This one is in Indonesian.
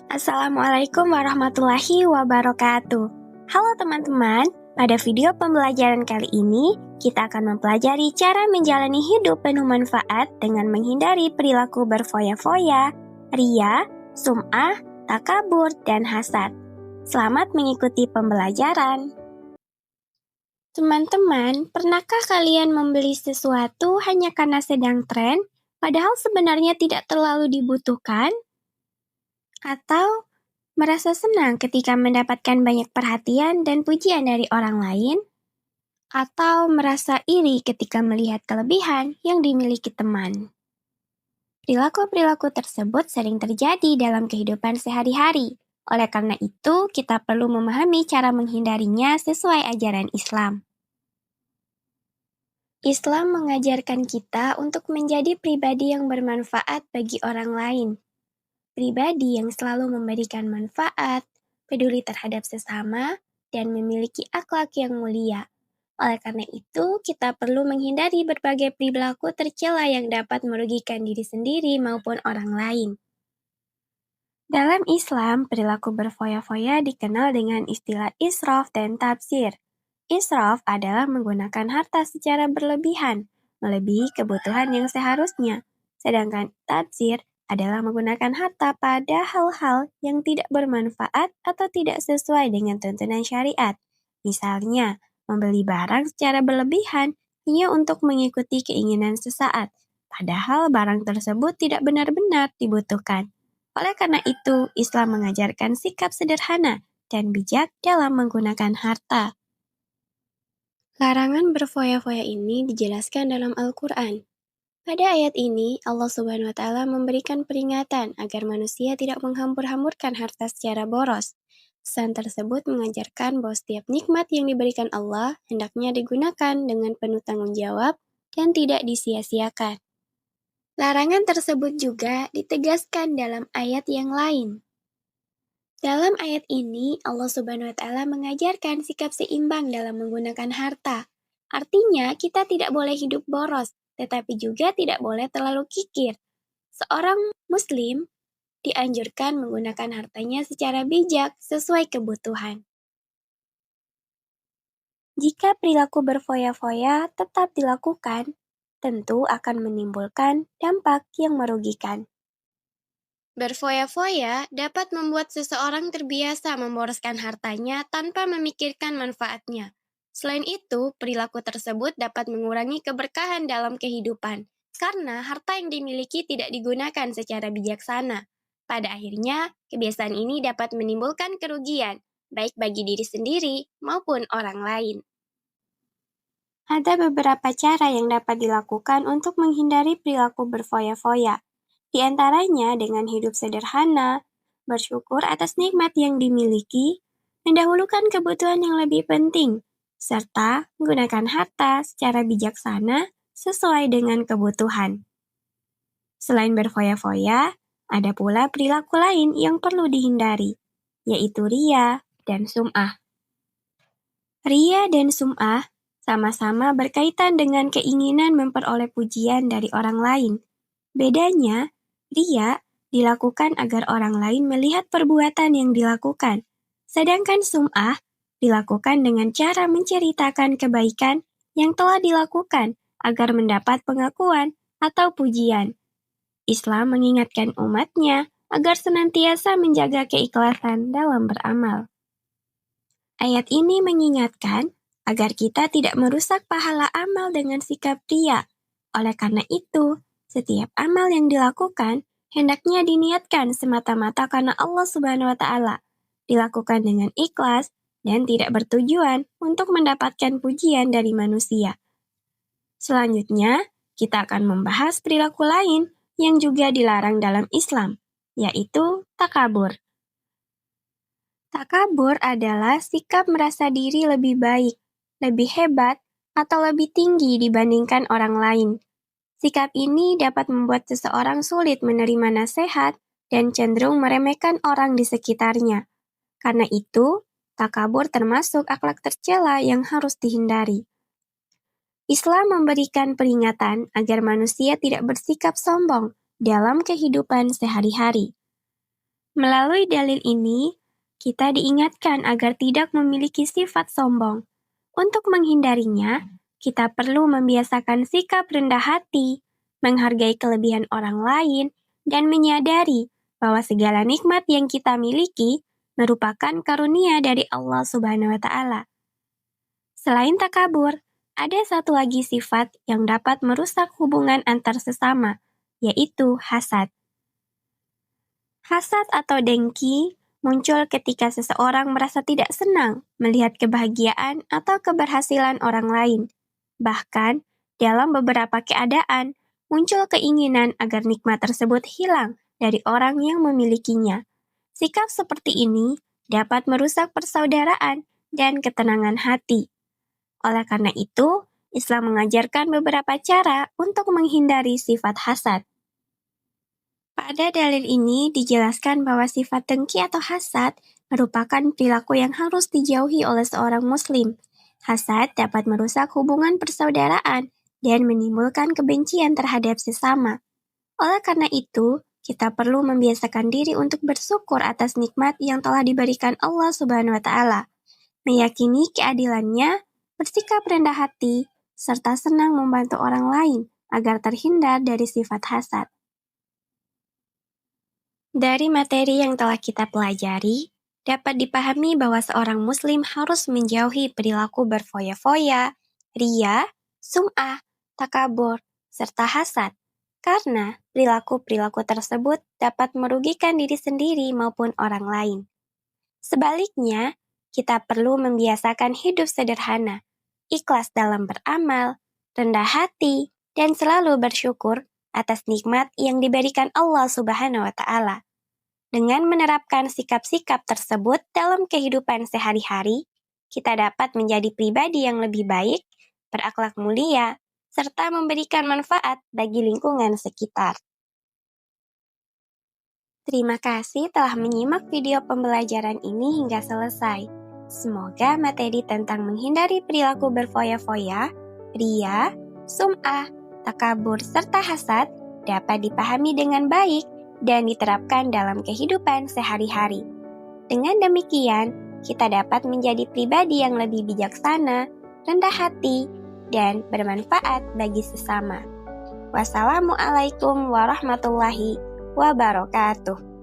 Assalamualaikum warahmatullahi wabarakatuh. Halo teman-teman, pada video pembelajaran kali ini kita akan mempelajari cara menjalani hidup penuh manfaat dengan menghindari perilaku berfoya-foya, ria, sum'ah, takabur, dan hasad. Selamat mengikuti pembelajaran. Teman-teman, pernahkah kalian membeli sesuatu hanya karena sedang tren, padahal sebenarnya tidak terlalu dibutuhkan? Atau merasa senang ketika mendapatkan banyak perhatian dan pujian dari orang lain? Atau merasa iri ketika melihat kelebihan yang dimiliki teman? Perilaku-perilaku tersebut sering terjadi dalam kehidupan sehari-hari. Oleh karena itu, kita perlu memahami cara menghindarinya sesuai ajaran Islam. Islam mengajarkan kita untuk menjadi pribadi yang bermanfaat bagi orang lain. Pribadi yang selalu memberikan manfaat, peduli terhadap sesama, dan memiliki akhlak yang mulia. Oleh karena itu, kita perlu menghindari berbagai perilaku tercela yang dapat merugikan diri sendiri maupun orang lain. Dalam Islam, perilaku berfoya-foya dikenal dengan istilah israf dan tabzir. Israf adalah menggunakan harta secara berlebihan, melebihi kebutuhan yang seharusnya. Sedangkan tabzir adalah menggunakan harta pada hal-hal yang tidak bermanfaat atau tidak sesuai dengan tuntunan syariat. Misalnya, membeli barang secara berlebihan hanya untuk mengikuti keinginan sesaat, padahal barang tersebut tidak benar-benar dibutuhkan. Oleh karena itu, Islam mengajarkan sikap sederhana dan bijak dalam menggunakan harta. Larangan berfoya-foya ini dijelaskan dalam Al-Quran. Pada ayat ini, Allah Subhanahu wa Ta'ala memberikan peringatan agar manusia tidak menghambur-hamburkan harta secara boros. Pesan tersebut mengajarkan bahwa setiap nikmat yang diberikan Allah hendaknya digunakan dengan penuh tanggung jawab dan tidak disia-siakan. Larangan tersebut juga ditegaskan dalam ayat yang lain. Dalam ayat ini, Allah Subhanahu wa Ta'ala mengajarkan sikap seimbang dalam menggunakan harta. Artinya, kita tidak boleh hidup boros, tetapi juga tidak boleh terlalu kikir. Seorang Muslim dianjurkan menggunakan hartanya secara bijak sesuai kebutuhan. Jika perilaku berfoya-foya tetap dilakukan, tentu akan menimbulkan dampak yang merugikan. Berfoya-foya dapat membuat seseorang terbiasa memboroskan hartanya tanpa memikirkan manfaatnya. Selain itu, perilaku tersebut dapat mengurangi keberkahan dalam kehidupan, karena harta yang dimiliki tidak digunakan secara bijaksana. Pada akhirnya, kebiasaan ini dapat menimbulkan kerugian, baik bagi diri sendiri maupun orang lain. Ada beberapa cara yang dapat dilakukan untuk menghindari perilaku berfoya-foya. Di antaranya dengan hidup sederhana, bersyukur atas nikmat yang dimiliki, mendahulukan kebutuhan yang lebih penting, serta menggunakan harta secara bijaksana sesuai dengan kebutuhan. Selain berfoya-foya, ada pula perilaku lain yang perlu dihindari, yaitu ria dan sum'ah. Ria dan sum'ah sama-sama berkaitan dengan keinginan memperoleh pujian dari orang lain. Bedanya, ria dilakukan agar orang lain melihat perbuatan yang dilakukan, sedangkan sum'ah dilakukan dengan cara menceritakan kebaikan yang telah dilakukan agar mendapat pengakuan atau pujian. Islam mengingatkan umatnya agar senantiasa menjaga keikhlasan dalam beramal. Ayat ini mengingatkan agar kita tidak merusak pahala amal dengan sikap ria. Oleh karena itu, setiap amal yang dilakukan hendaknya diniatkan semata-mata karena Allah Subhanahu wa Ta'ala, dilakukan dengan ikhlas dan tidak bertujuan untuk mendapatkan pujian dari manusia. Selanjutnya, kita akan membahas perilaku lain yang juga dilarang dalam Islam, yaitu takabur. Takabur adalah sikap merasa diri lebih baik, lebih hebat, atau lebih tinggi dibandingkan orang lain. Sikap ini dapat membuat seseorang sulit menerima nasihat dan cenderung meremehkan orang di sekitarnya. Karena itu, takabur termasuk akhlak tercela yang harus dihindari. Islam memberikan peringatan agar manusia tidak bersikap sombong dalam kehidupan sehari-hari. Melalui dalil ini, kita diingatkan agar tidak memiliki sifat sombong. Untuk menghindarinya, kita perlu membiasakan sikap rendah hati, menghargai kelebihan orang lain, dan menyadari bahwa segala nikmat yang kita miliki merupakan karunia dari Allah Subhanahu wa Ta'ala. Selain takabur, ada satu lagi sifat yang dapat merusak hubungan antar sesama, yaitu hasad. Hasad atau dengki muncul ketika seseorang merasa tidak senang melihat kebahagiaan atau keberhasilan orang lain. Bahkan, dalam beberapa keadaan, muncul keinginan agar nikmat tersebut hilang dari orang yang memilikinya. Sikap seperti ini dapat merusak persaudaraan dan ketenangan hati. Oleh karena itu, Islam mengajarkan beberapa cara untuk menghindari sifat hasad. Pada dalil ini dijelaskan bahwa sifat dengki atau hasad merupakan perilaku yang harus dijauhi oleh seorang muslim. Hasad dapat merusak hubungan persaudaraan dan menimbulkan kebencian terhadap sesama. Oleh karena itu, kita perlu membiasakan diri untuk bersyukur atas nikmat yang telah diberikan Allah Subhanahu wa Ta'ala, meyakini keadilannya, bersikap rendah hati, serta senang membantu orang lain agar terhindar dari sifat hasad. Dari materi yang telah kita pelajari, dapat dipahami bahwa seorang muslim harus menjauhi perilaku berfoya-foya, ria, sum'ah, takabur, serta hasad, karena perilaku-perilaku tersebut dapat merugikan diri sendiri maupun orang lain. Sebaliknya, kita perlu membiasakan hidup sederhana, ikhlas dalam beramal, rendah hati, dan selalu bersyukur atas nikmat yang diberikan Allah Subhanahu wa Ta'ala. Dengan menerapkan sikap-sikap tersebut dalam kehidupan sehari-hari, kita dapat menjadi pribadi yang lebih baik, berakhlak mulia, serta memberikan manfaat bagi lingkungan sekitar. Terima kasih telah menyimak video pembelajaran ini hingga selesai. Semoga materi tentang menghindari perilaku berfoya-foya, ria, sum'ah, takabur, serta hasad dapat dipahami dengan baik dan diterapkan dalam kehidupan sehari-hari. Dengan demikian, kita dapat menjadi pribadi yang lebih bijaksana, rendah hati, dan bermanfaat bagi sesama. Wassalamualaikum warahmatullahi wabarakatuh.